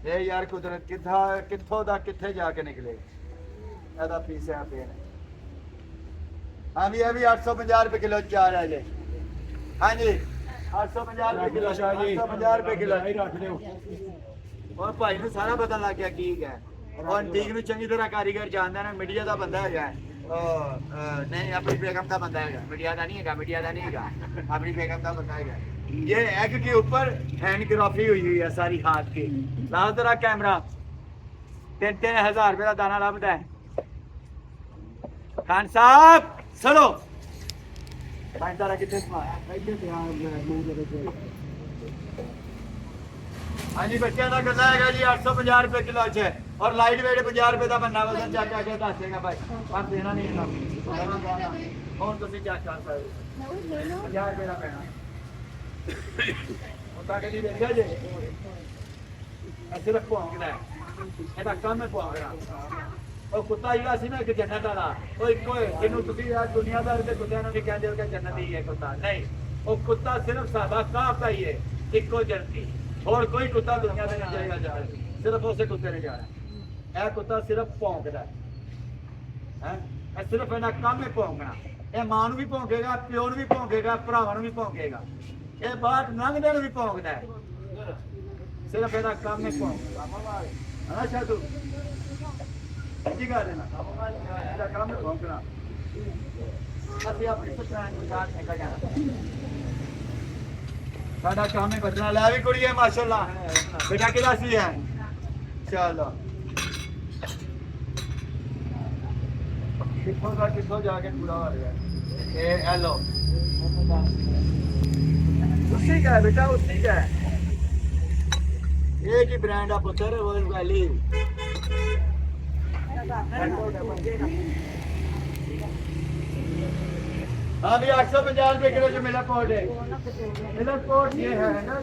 ये यार कुदरत कित्थों दा कित्थे जाके निकले ਇਹਦਾ ਪੀਸ ਹੈ ਪੇਨ हाँ भी 850 रुपए किलो चार है जी हाँ जी 850 रुपए किलो 850 रुपए किलो और भाई ਨੂੰ ਸਾਰਾ ਪਤਾ ਲੱਗ ਗਿਆ ਕੀ ਹੈ और ठीक ਨੂੰ ਚੰਗੀ ਤਰ੍ਹਾਂ ਕਾਰੀਗਰ ਜਾਣਦਾ ਨਾ मीडिया ਦਾ ਬੰਦਾ ਹੈਗਾ नहीं अपनी बेगम का बंदा है मीडिया का नहीं है अपनी बेगम का बंदा है ये एग के ऊपर हैंडक्राफ्टी हुई है सारी हाथ की लाओ जरा कैमरा 3,000 रुपए का दाना लभदा है खान साहब चलो तारा कितने हाँ जी बच्चे का गला है जी 850 रुपए किलो है और लाइट वेट 50 रुपए का बनना वजन चेक करके दस देगा भाई पर देना नहीं फोन तुम चेक कर सकते 50 रुपए का पैना कभी देखा जी सिर्फ भौंकदा है काम है भौंकना और कुत्ता ही सी ना एक जन्नत वाला वो एक जिन्हों दुनियादार के कुत्तियां नहीं कहते कि जन्नत ही है कुत्ता नहीं वो कुत्ता सिर्फ सादा काफ का ही है इको जन्नती और कोई कुत्ता दुनिया में नहीं जाएगा जा सिर्फ उसे कुत्ते ने जाना यह कुत्ता सिर्फ भौंकदा है सिर्फ इन्हें काम है भौंकना यह मां भी भौंकेगा प्यो भी भौंकेगा भरावां भी भौंकेगा ये बाहर लंघदे भी भौंकदा है सिर्फ इन्हें काम है भौंकना है शादू जी गल है ना इहदा काम है भौंकना असि अपनी पहचान के साथ निकल जाना साडा काम है बचना लै भी कुड़ी है माशाअल्लाह बेटा किदा सी है चलो कितों जाके पूरा हो रहा है ये हेलो उसी का है बेटा उसी का है एक ही ब्रांड है पुत्र रॉयल वैली हाँ भी 850 रुपए किलो जो मिला पोर्ट है मिला पोर्ट ये है ना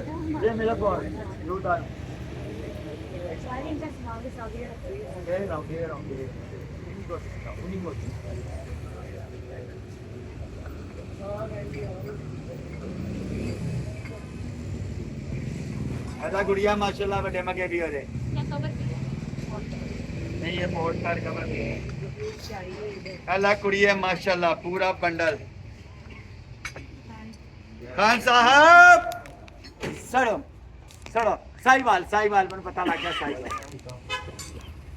ये मिला पोर्ट रूदान ऐसा गुड़िया माशाल्लाह बड़े मगे भी हो रहे नहीं ये पोर्ट कार कवर भी है अल्लाह कुड़िया माशाल्लाह पूरा बंडल खान साहब सड़ो सड़ो साहिवाल मैंने पता लग गया साहिवाल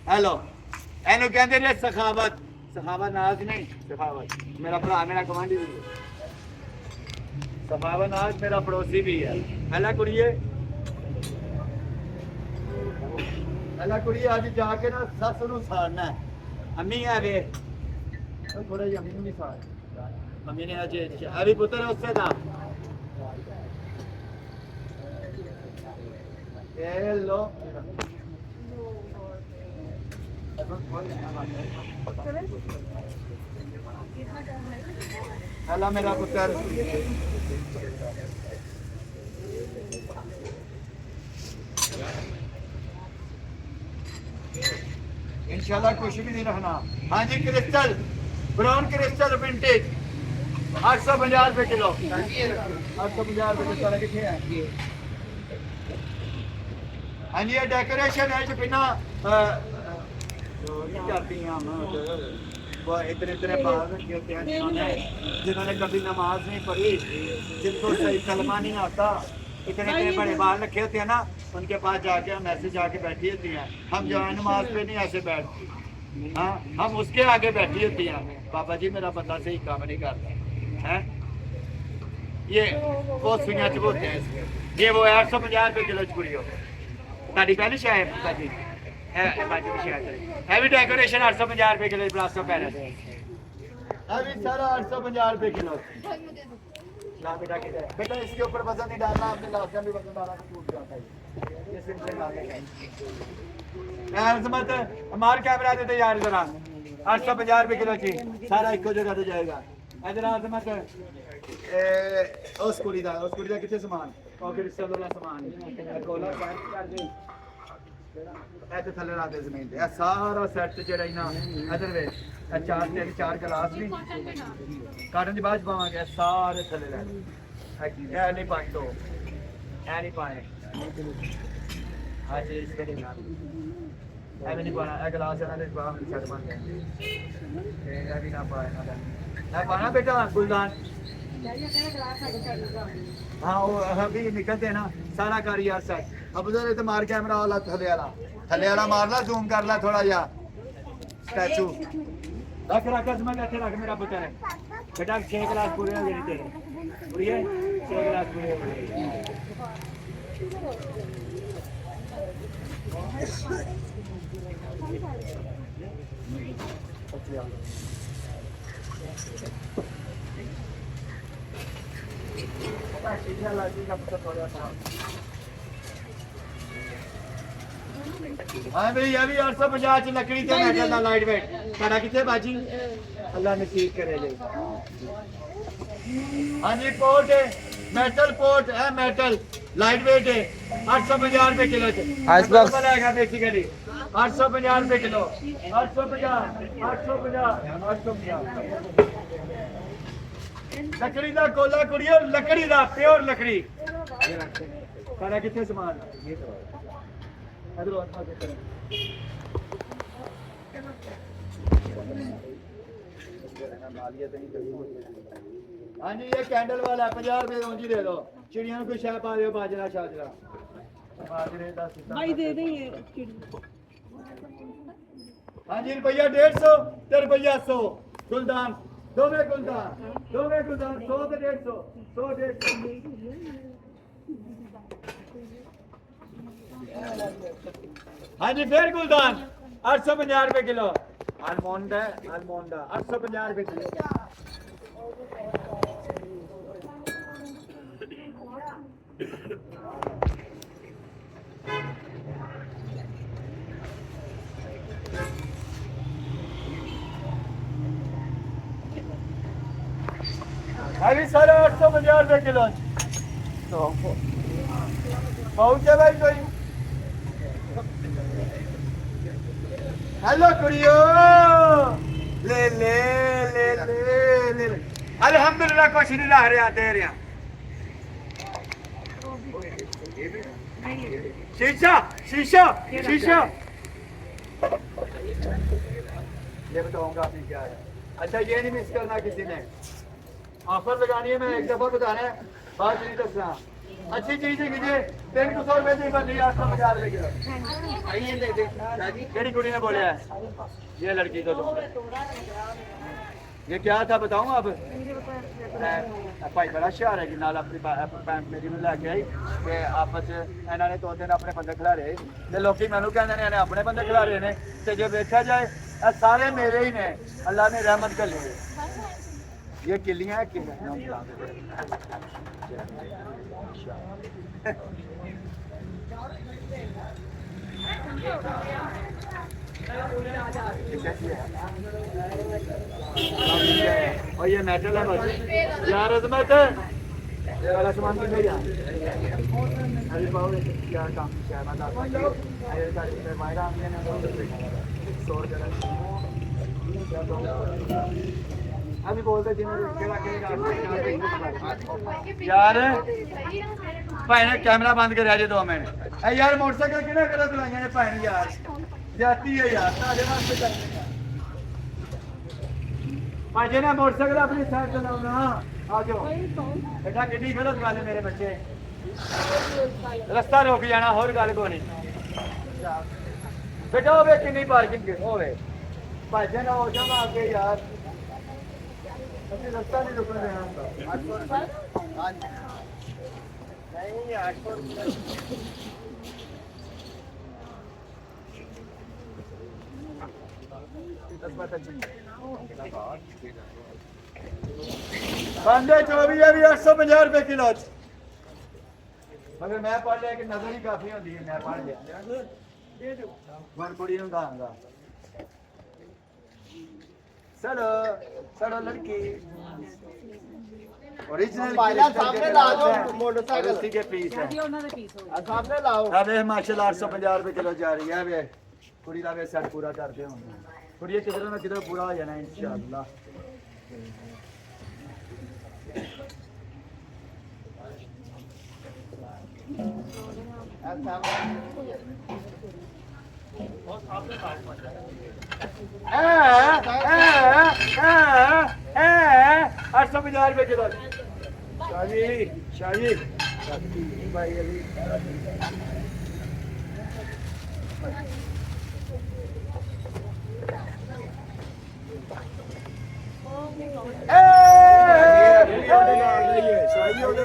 हेलो एनु कहते रे सखावत नाज नहीं सखावत मेरा भरा मेरा कमांडी भी सखावत नाज मेरा पड़ोसी भी है अल्लाह कुड़िए आज जाके ना सस नूं साड़ना है अम्मी है वे थोड़ा जी अम्मी नूं नहीं साड़ मम्मी ने आज अभी पुत्र उससे था ये लो हेलो मेरा पुत्र इंशाल्लाह कुछ भी नहीं रखना हाँ जी क्रिस्टल ब्राउन क्रिस्टल विंटेज 850 रुपए किलो 850 रुपए किलो कितने है हाँ जी ये डेकोरेशन है जो बिना करती हैं हम वो इतने इतने बाल रखे होते हैं जिन्होंने कभी नमाज नहीं पढ़ी जिनको सही कलमा नहीं आता इतने इतने बड़े बाल रखे होते हैं ना उनके पास जाके हम ऐसे जाके बैठी होती हैं हम जो है नमाज पे नहीं ऐसे बैठते हाँ हम उसके आगे बैठी होती हैं पापा जी मेरा बंदा सही काम नहीं करता है ये वो सुइयां चबोते हैं इसके ये वो 850 रुपए किलो चुड़ी हो ताड़ी पहली शायद पिता जी हैवी डेकोरेशन 850 रुपए किलो प्लास्टर पेरिस हैवी सारा 850 रुपए किलो बेटा इसके ऊपर वजन नहीं डालना आपने लास्ट भी वजन डाला तो टूट जाता है ये सिंपल डालने अजमत हमारे कैमरा देते यार जरा 850 रुपए किलो चाहिए सारा एक जगह तो जाएगा इधर अजमत उस कुड़ी दा कितने सामान और फिर वाला सामान कोला पैक कर दे ਇੱਥੇ ਥੱਲੇ ਲਾ ਦੇ ਜ਼ਮੀਨ ਤੇ ਇਹ ਸਾਰਾ ਸੈੱਟ ਜਿਹੜਾ ਇਹਨਾਂ ਇਧਰ ਵੇ ਇਹ ਚਾਰ ਗਲਾਸ ਵੀ ਕਾਟਨ ਦੀ ਬਾਅਦ ਚ ਪਾਵਾਂਗੇ ਇਹ ਸਾਰੇ ਥੱਲੇ ਲੈ ਇਹ ਨਹੀਂ ਪਾਣੀ ਤੋਂ ਇਹ ਨਹੀਂ ਪਾਣੀ ਹਾਂਜੀ ਇਸ ਕਰੀ ਨਾ ਐਵੇਂ ਨਹੀਂ ਪਾਣਾ ਇਹ ਗਲਾਸ ਇਹਨਾਂ ਦੇ ਬਾਹਰ ਛੱਡ ਬਣ ਗਿਆ ਇਹ ਵੀ ਨਾ ਪਾਏ ਨਾ ਇਹ ਪਾਣਾ ਬੇਟਾ ਗੁਲਦਾਨ हाँ वो अभी निकलते हैं ना सारा कर यार सर अब उधर तो मार कैमरा वाला थले वाला मार ला जूम कर ला थोड़ा या स्टैचू रख मैं ऐसे रख मेरा पुत्र है बेटा 6 गिलास पूरे हो गए तेरे पूरी है 6 गिलास पूरे हो गए हाँ भाई ये भी 850 लकड़ी ते मेटल दा लाइट वेट साडा किथे बाजी अल्लाह नसीब करे ले हाँ जी पोर्ट है मेटल पोर्ट है मेटल लाइट वेट है 850 रुपए किलो आइस बॉक्स आएगा बेसिकली 850 रुपए किलो 850 लकड़ी दा कोला कुड़ियो लकड़ी दा प्योर लकड़ी सारा किथे सामान हाँ जी ये कैंडल वाला 50 रुपए ऊंची दे दो चिड़िया को शाह पा दो बाजरा शाजरा बाजरे दा भाई दे दे ये हाँ जी रुपया 150 ते रुपया 100 गुलदान दो में गुलदान 100 से 150 100 हाँ जी फिर गुलदान 850 रुपए किलो आलमोंडा 850 रुपए किलो अभी सारे 850 रुपए किलो पहुंचे भाई कोई हेलो कुड़ियो ले ले ले ले ले अल्हम्दुलिल्लाह कुछ नहीं ला रहा दे रहा शीशा शीशा शीशा ये बताऊंगा आपने क्या है अच्छा ये नहीं मिस करना किसी ने ऑफर लगानी है मैं एक दफा बताना है बात नहीं दसना अच्छी चीज है कीजिए 300 रुपए की बन रही है 850 रुपए किलो आइए दे दे केड़ी कुड़ी ने बोला है ये लड़की तो ये क्या था बताऊं अब भाई बड़ा शहर है कि नाल अपनी पैंट मेरी में लैके आई कि आपस इन्होंने 2 दिन अपने बंदे खिला रहे ते लोकी मैनू कहंदे ने अपने बंदे खिला रहे ने ते जो देखा जाए सारे मेरे ही ने अल्लाह ने रहमत कर ली ये किलियां है और ये मेटल है बस यार अजमत वाला सामान कितने यार अरे पाओ क्या काम क्या बता अरे का मायरा हमने ना 100 जरा अभी बोलते यार भाई ने कैमरा बंद कर 2 मिनट यार मोटरसाइकिल किने करा चलाइया ने भाई यार जाती है यार सारे वास्ते करने भाई जी ने मोटरसाइकिल अपनी साइड चलाओ ना आ जाओ बेटा कितनी गलत गल है मेरे बच्चे रास्ता रोक जाना और गल को नहीं बेटा होवे कितनी पार्किंग होवे भाई जी ना हो जाओ आगे यार रास्ता नहीं रुकने देना नहीं 800 बंदे 24 है भी 850 रुपए किलो मगर मैं पढ़ लिया कि नजर ही काफी होती है मैं पढ़ लिया कुड़ी दांगा चलो चलो लड़की ओरिजिनल भाईला सामने ला दो मोटरसाइकिल रस्सी के पीस है ਜੀ ਉਹਨਾਂ ਦੇ ਪੀਸ ਹੋ ਗਏ सामने लाओ अब ये माशाल्लाह 850 रुपए किलो जा रही है अब ये कुड़ी का वे सेट पूरा करते होंगे कुड़ी ये किधर ना किधर पूरा हो जाना इंशाल्लाह आठ सौ 50 रुपए किलो शाही शाही भाई अभी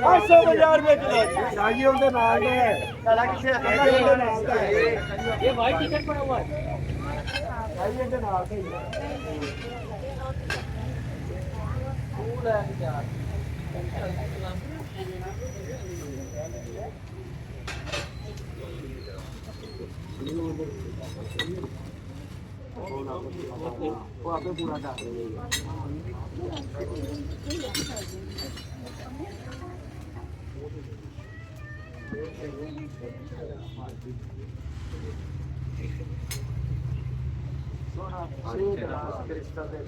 आठ सौ 50 रुपए किलो शाही उनके नाल है ਇਹ ਵਾਈਟ ਟੀ-ਸ਼ਰਟ पड़ा हुआ है शाही उनके नाल है फूल है यार वो आपे पूरा डाल सोना क्रिस्टल दे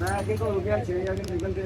मैं आगे को हो गया 6 आगे निकल गए